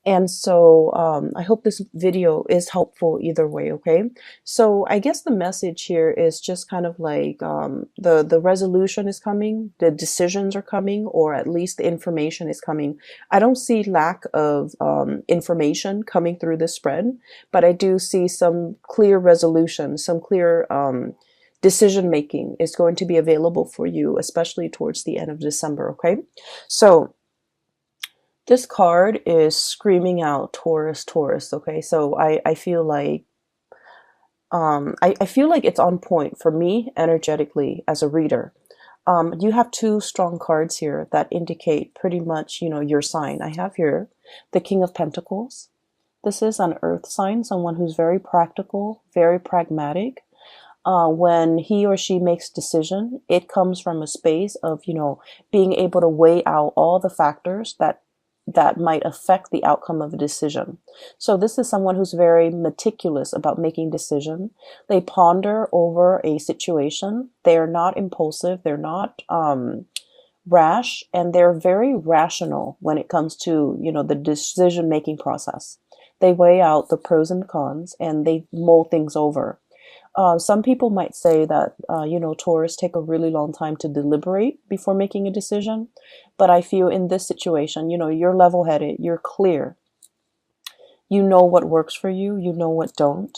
And so I hope this video is helpful either way, okay? So I guess the message here is just kind of like the resolution is coming, the decisions are coming, or at least the information is coming. I don't see lack of information coming through this spread, but I do see some clear resolution, some clear decision making is going to be available for you, especially towards the end of December, okay? So this card is screaming out Taurus, Taurus. Okay, so I feel like I feel like it's on point for me energetically as a reader. You have two strong cards here that indicate pretty much, you know, your sign. I have here the King of Pentacles. This is an earth sign, someone who's very practical, very pragmatic. When he or she makes decision, it comes from a space of, you know, being able to weigh out all the factors that might affect the outcome of a decision. So this is someone who's very meticulous about making decision. They ponder over a situation. They're not impulsive. They're not rash, and they're very rational when it comes to, you know, the decision making process. They weigh out the pros and cons and they mull things over. Some people might say that, you know, Taurus take a really long time to deliberate before making a decision. But I feel in this situation, you know, you're level-headed, you're clear. You know what works for you, you know what don't.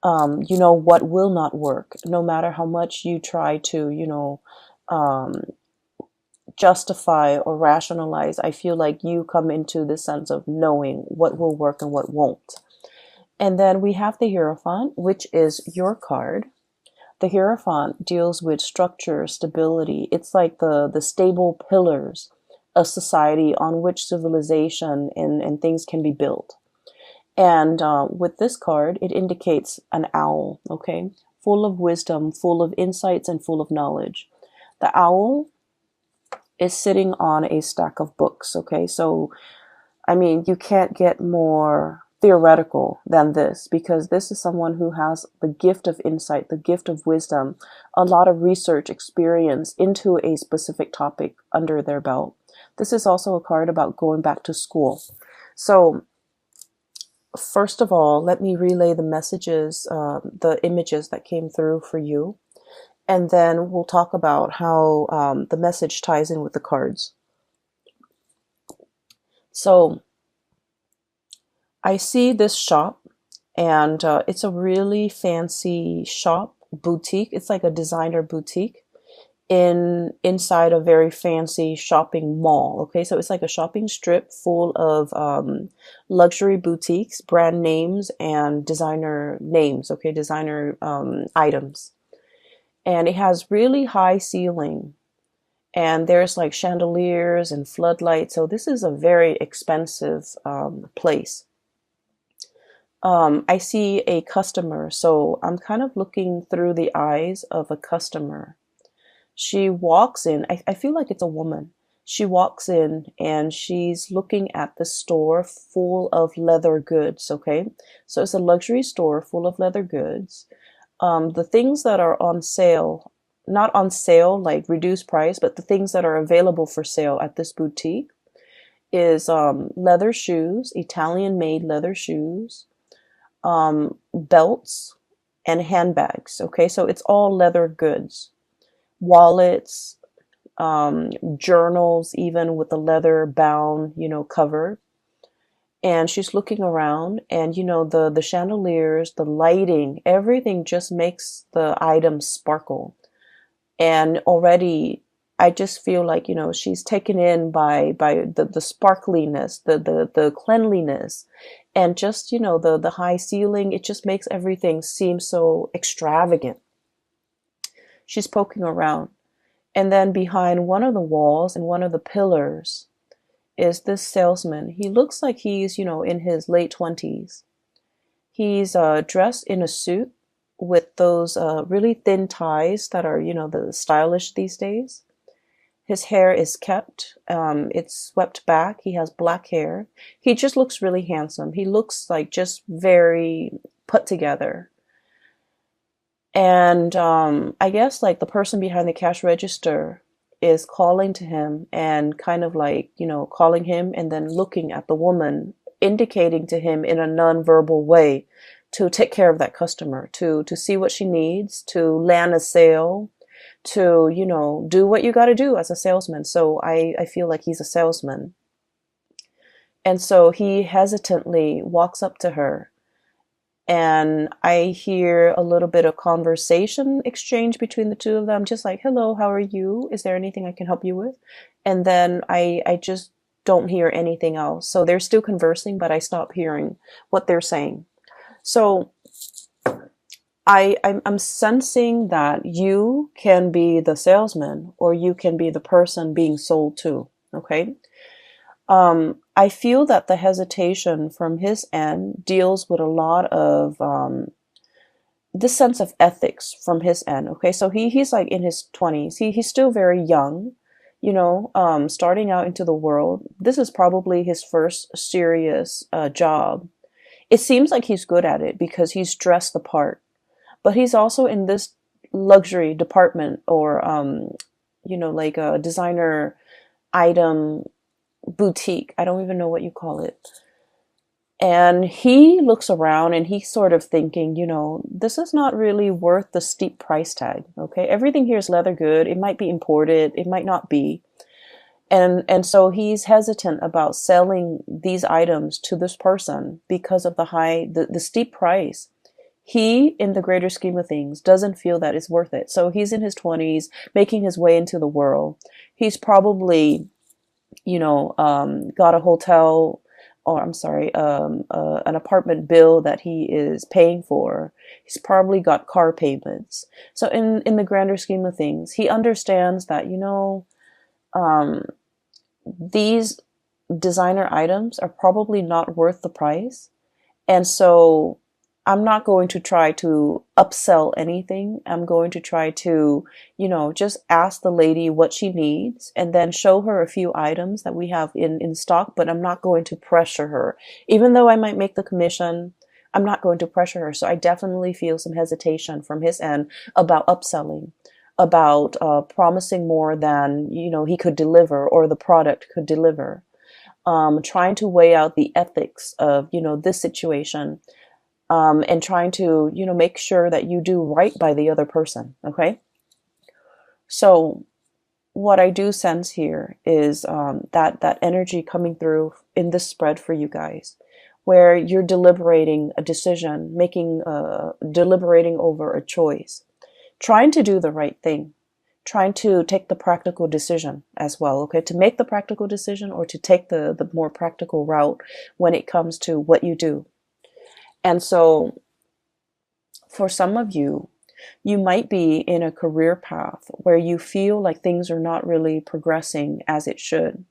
You know what will not work, no matter how much you try to, you know, justify or rationalize. I feel like you come into the sense of knowing what will work and what won't. And then we have the Hierophant, which is your card. The Hierophant deals with structure, stability. It's like the stable pillars of society on which civilization and things can be built. And with this card, it indicates an owl, okay? Full of wisdom, full of insights, and full of knowledge. The owl is sitting on a stack of books, okay? So, I mean, you can't get more theoretical than this, because this is someone who has the gift of insight, the gift of wisdom, a lot of research experience into a specific topic under their belt. This is also a card about going back to school. So first of all, let me relay the messages, the images that came through for you, and then we'll talk about how the message ties in with the cards. So I see this shop, and it's a really fancy shop, boutique. It's like a designer boutique inside a very fancy shopping mall. Okay, so it's like a shopping strip full of luxury boutiques, brand names, and designer names. Okay, designer items, and it has really high ceiling. And there's like chandeliers and floodlights. So this is a very expensive place. I see a customer, so I'm kind of looking through the eyes of a customer. She walks in, I feel like it's a woman. She walks in and she's looking at the store full of leather goods, okay? So it's a luxury store full of leather goods. The things that are on sale, not on sale like reduced price, but the things that are available for sale at this boutique is leather shoes, Italian made leather shoes, belts, and handbags. Okay, so it's all leather goods, wallets, journals, even with the leather bound, you know, cover. And she's looking around, and you know, the chandeliers, the lighting, everything just makes the items sparkle. And already I just feel like, you know, she's taken in by the sparkliness, the cleanliness, and just, you know, the high ceiling. It just makes everything seem so extravagant. She's poking around. And then behind one of the walls and one of the pillars is this salesman. He looks like he's, you know, in his late 20s. He's dressed in a suit with those really thin ties that are, you know, the stylish these days. His hair is kept, it's swept back. He has black hair. He just looks really handsome. He looks like just very put together. And I guess like the person behind the cash register is calling to him and kind of like, you know, calling him and then looking at the woman indicating to him in a non-verbal way to take care of that customer, to see what she needs, to land a sale, to, you know, do what you got to do as a salesman. So I feel like he's a salesman. And so he hesitantly walks up to her, and I hear a little bit of conversation exchange between the two of them, just like, hello, how are you? Is there anything I can help you with? And then I just don't hear anything else. So they're still conversing, but I stop hearing what they're saying. So I'm sensing that you can be the salesman, or you can be the person being sold to. Okay. I feel that the hesitation from his end deals with a lot of this sense of ethics from his end. Okay, so he's like in his 20s. He's still very young, you know, starting out into the world. This is probably his first serious job. It seems like he's good at it because he's dressed the part, but he's also in this luxury department, or you know, like a designer item boutique. I don't even know what you call it. And he looks around and he's sort of thinking, you know, this is not really worth the steep price tag. Okay. Everything here is leather good. It might be imported. It might not be. And so he's hesitant about selling these items to this person because of the steep price. He, in the greater scheme of things, doesn't feel that it's worth it. So he's in his 20s, making his way into the world. He's probably, you know, got a hotel, or I'm sorry, an apartment bill that he is paying for. He's probably got car payments. So in the grander scheme of things, he understands that, you know, these designer items are probably not worth the price. And so I'm not going to try to upsell anything. I'm going to try to, you know, just ask the lady what she needs and then show her a few items that we have in stock, but I'm not going to pressure her. Even though I might make the commission, I'm not going to pressure her. So I definitely feel some hesitation from his end about upselling, about promising more than, you know, he could deliver or the product could deliver. Trying to weigh out the ethics of, you know, this situation. And trying to, you know, make sure that you do right by the other person. Okay. So what I do sense here is that energy coming through in this spread for you guys, where you're deliberating a decision, deliberating over a choice, trying to do the right thing, trying to take the practical decision as well. Okay. To make the practical decision, or to take the more practical route when it comes to what you do. And so for some of you, you might be in a career path where you feel like things are not really progressing as it should.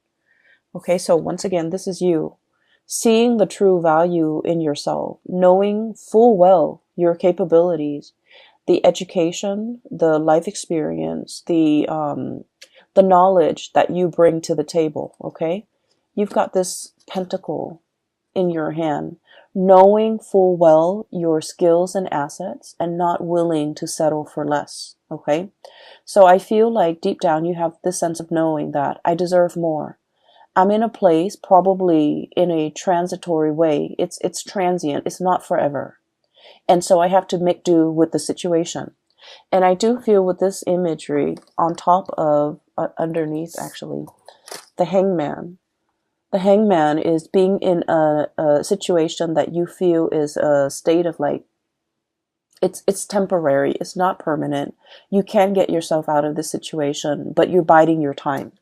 Okay, so once again, this is you seeing the true value in yourself, knowing full well your capabilities, the education, the life experience, the knowledge that you bring to the table. Okay, you've got this pentacle in your hand, knowing full well your skills and assets and not willing to settle for less. Okay. So I feel like deep down you have this sense of knowing that I deserve more. I'm in a place, probably in a transitory way. It's transient. It's not forever. And so I have to make do with the situation. And I do feel with this imagery on top of, underneath actually, the hangman. The hangman is being in a situation that you feel is a state of like, it's temporary, it's not permanent. You can get yourself out of this situation, but you're biding your time.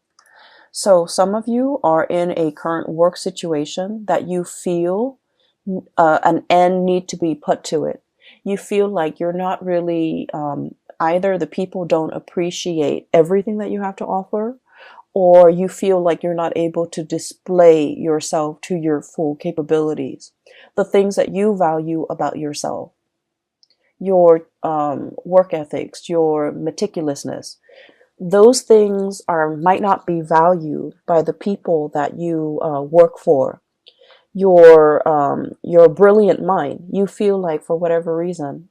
So some of you are in a current work situation that you feel an end need to be put to it. You feel like you're not really, either the people don't appreciate everything that you have to offer, or you feel like you're not able to display yourself to your full capabilities, the things that you value about yourself, your work ethics, your meticulousness. Those things might not be valued by the people that you work for. Your brilliant mind, you feel like for whatever reason,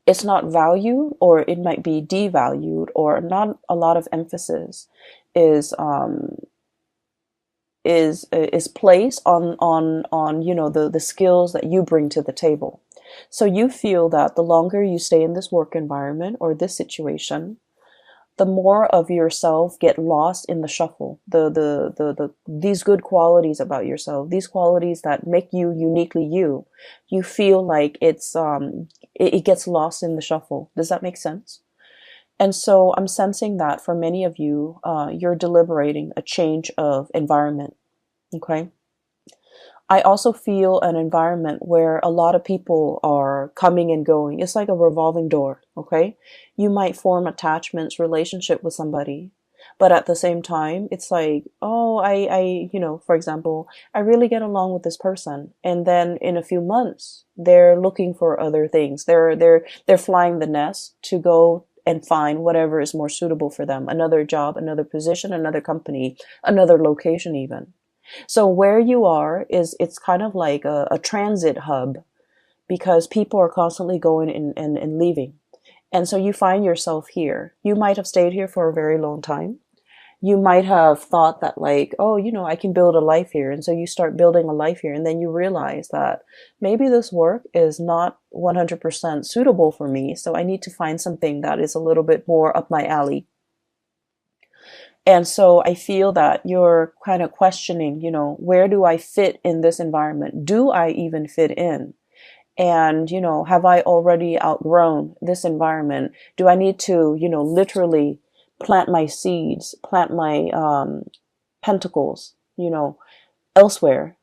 it's not valued, or it might be devalued, or not a lot of emphasis is is placed on the skills that you bring to the table. So you feel that the longer you stay in this work environment or this situation, the more of yourself get lost in the shuffle. The these good qualities about yourself, these qualities that make you uniquely you, you feel like it gets lost in the shuffle. Does that make sense? And so I'm sensing that for many of you, you're deliberating a change of environment. Okay. I also feel an environment where a lot of people are coming and going. It's like a revolving door, okay? You might form attachments, relationship with somebody, but at the same time, it's like, oh, for example, I really get along with this person, and then in a few months, they're looking for other things. They're flying the nest to go and find whatever is more suitable for them, another job, another position, another company, another location even. So where you are it's kind of like a transit hub because people are constantly going and leaving. And so you find yourself here. You might have stayed here for a very long time. You might have thought that like, oh, I can build a life here. And so you start building a life here. And then you realize that maybe this work is not 100% suitable for me. So I need to find something that is a little bit more up my alley. And so I feel that you're kind of questioning, where do I fit in this environment? Do I even fit in? And, have I already outgrown this environment? Do I need to, literally plant my seeds, plant my pentacles, elsewhere?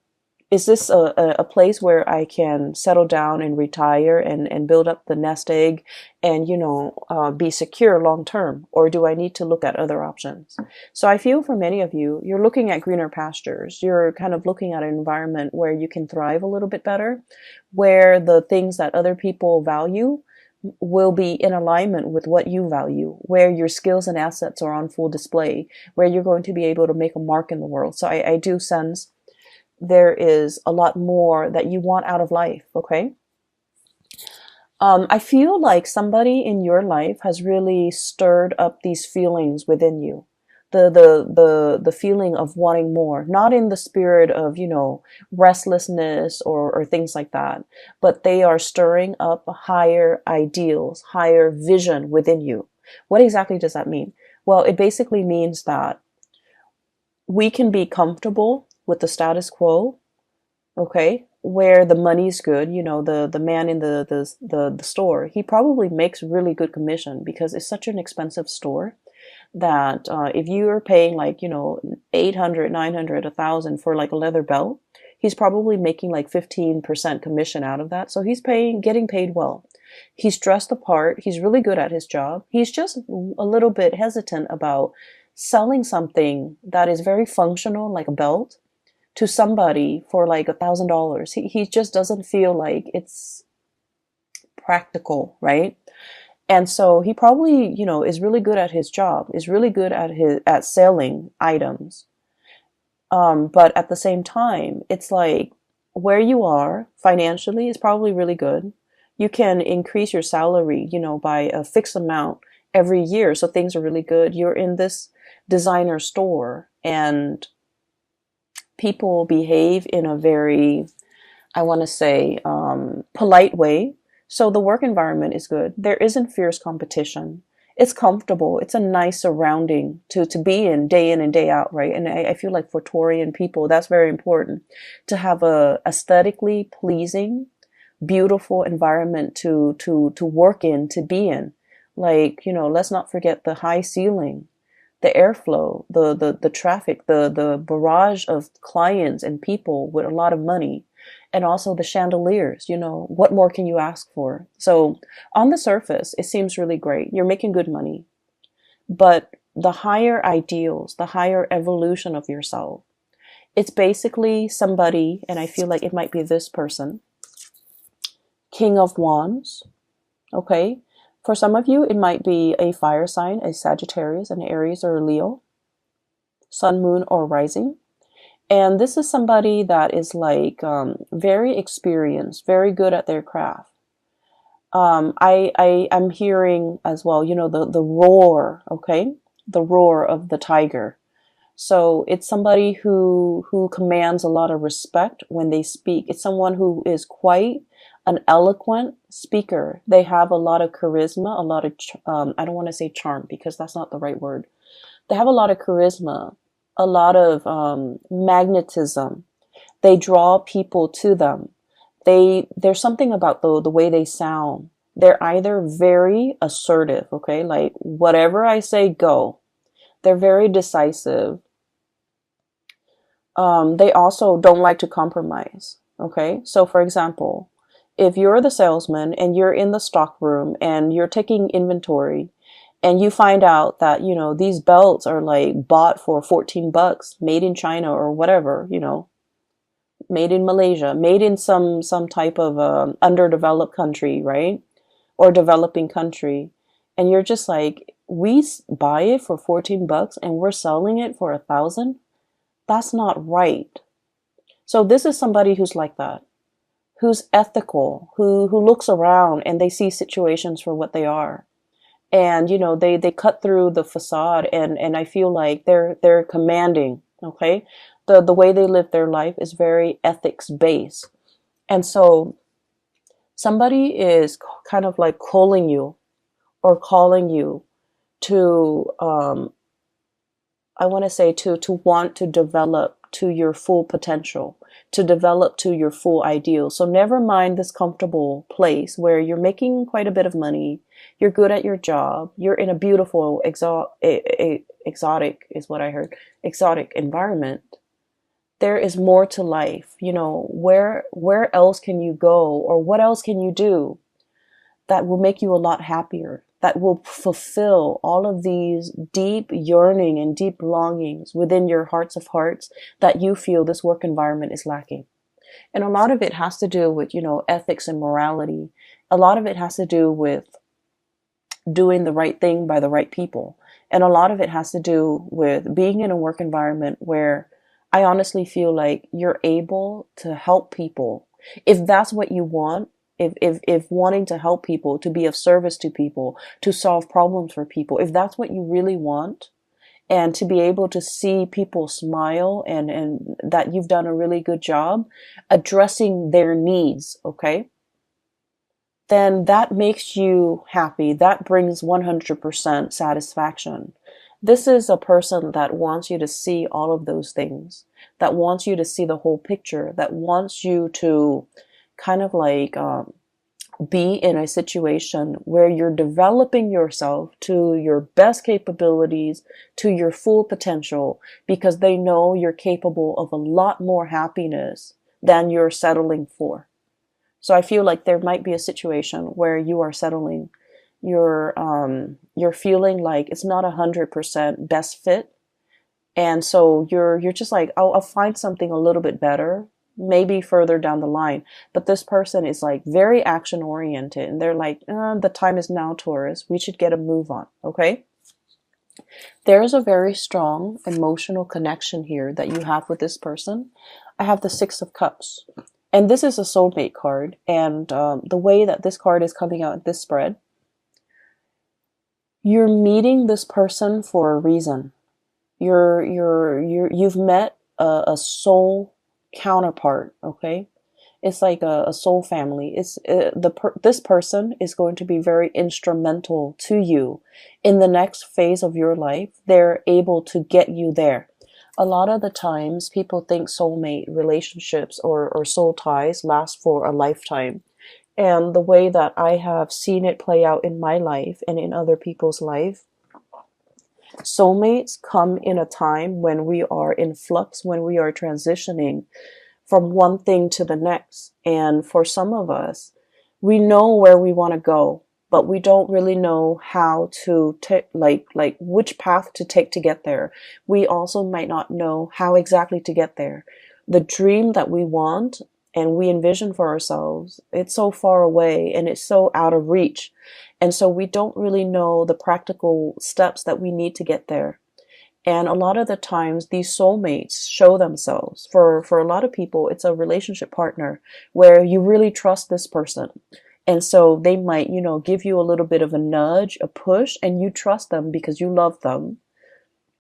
Is this a place where I can settle down and retire and build up the nest egg and, be secure long term? Or do I need to look at other options? So I feel for many of you, you're looking at greener pastures. You're kind of looking at an environment where you can thrive a little bit better, where the things that other people value will be in alignment with what you value, where your skills and assets are on full display, where you're going to be able to make a mark in the world. So I do sense there is a lot more that you want out of life, okay? I feel like somebody in your life has really stirred up these feelings within you. The feeling of wanting more, not in the spirit of, restlessness or things like that, but they are stirring up higher ideals, higher vision within you. What exactly does that mean? Well, it basically means that we can be comfortable with the status quo, okay, where the money's good. The man in the store, he probably makes really good commission because it's such an expensive store that if you are paying like 800, 900, 1,000 for like a leather belt, he's probably making like 15% commission out of that. So he's getting paid well. He's dressed the part. He's really good at his job. He's just a little bit hesitant about selling something that is very functional, like a belt, to somebody for like $1,000. He just doesn't feel like it's practical, right? And so he probably, is really good at his job, is really good at selling items. But at the same time, it's like where you are financially is probably really good. You can increase your salary, by a fixed amount every year. So things are really good. You're in this designer store and people behave in a very, I want to say, polite way. So the work environment is good. There isn't fierce competition. It's comfortable. It's a nice surrounding to be in and day out, right? And I feel like for Taurian people, that's very important to have a aesthetically pleasing, beautiful environment to work in, to be in. Like, let's not forget the high ceiling, the airflow, the traffic, the barrage of clients and people with a lot of money, and also the chandeliers. What more can you ask for? So on the surface, it seems really great. You're making good money, but the higher ideals, the higher evolution of yourself, it's basically somebody, and I feel like it might be this person, King of Wands, okay? For some of you, it might be a fire sign, a Sagittarius, an Aries, or a Leo, Sun, Moon, or Rising. And this is somebody that is like very experienced, very good at their craft. I'm hearing as well, the roar, okay? The roar of the tiger. So it's somebody who commands a lot of respect when they speak. It's someone who is quite an eloquent speaker. They have a lot of charisma, a lot of I don't want to say charm because that's not the right word. They have a lot of charisma, a lot of magnetism. They draw people to them. There's something about the way they sound. They're either very assertive, okay, like whatever I say, go. They're very decisive. They also don't like to compromise. Okay. So for example, if you're the salesman and you're in the stock room and you're taking inventory and you find out that, these belts are like bought for 14 bucks, made in China or whatever, made in Malaysia, made in some type of underdeveloped country, right? Or developing country. And you're just like, we buy it for 14 bucks and we're selling it for 1,000. That's not right. So this is somebody who's like that, who's ethical, who looks around and they see situations for what they are. And, they cut through the facade and I feel like they're commanding, okay? The way they live their life is very ethics based. And so somebody is kind of like calling you or calling you to, I want to say to want to develop to your full potential, to develop to your full ideal. So never mind this comfortable place where you're making quite a bit of money, you're good at your job, you're in a beautiful exotic is what I heard, exotic environment. There is more to life. Where else can you go or what else can you do that will make you a lot happier, that will fulfill all of these deep yearning and deep longings within your hearts of hearts that you feel this work environment is lacking. And a lot of it has to do with, ethics and morality. A lot of it has to do with doing the right thing by the right people. And a lot of it has to do with being in a work environment where I honestly feel like you're able to help people. If that's what you want, if wanting to help people, to be of service to people, to solve problems for people, if that's what you really want, and to be able to see people smile and that you've done a really good job addressing their needs, okay? Then that makes you happy. That brings 100% satisfaction. This is a person that wants you to see all of those things, that wants you to see the whole picture, that wants you to kind of like be in a situation where you're developing yourself to your best capabilities, to your full potential, because they know you're capable of a lot more happiness than you're settling for. So I feel like there might be a situation where you are settling. You're feeling like it's not 100% best fit. And so you're just like, I'll find something a little bit better, maybe further down the line. But this person is like very action oriented and they're like, the time is now, Taurus. We should get a move on. Okay. There's a very strong emotional connection here that you have with this person. I have the Six of Cups. And this is a soulmate card. And the way that this card is coming out in this spread, you're meeting this person for a reason. You've met a soul counterpart, okay? It's like a soul family. It's this person is going to be very instrumental to you in the next phase of your life. They're able to get you there. A lot of the times people think soulmate relationships or soul ties last for a lifetime. And the way that I have seen it play out in my life and in other people's life, soulmates come in a time when we are in flux, when we are transitioning from one thing to the next. And for some of us, we know where we want to go, but we don't really know how to take, like which path to take to get there. We also might not know how exactly to get there. The dream that we want and we envision for ourselves, it's so far away and it's so out of reach. And so we don't really know the practical steps that we need to get there. And a lot of the times these soulmates show themselves. For a lot of people, it's a relationship partner where you really trust this person. And so they might, give you a little bit of a nudge, a push, and you trust them because you love them.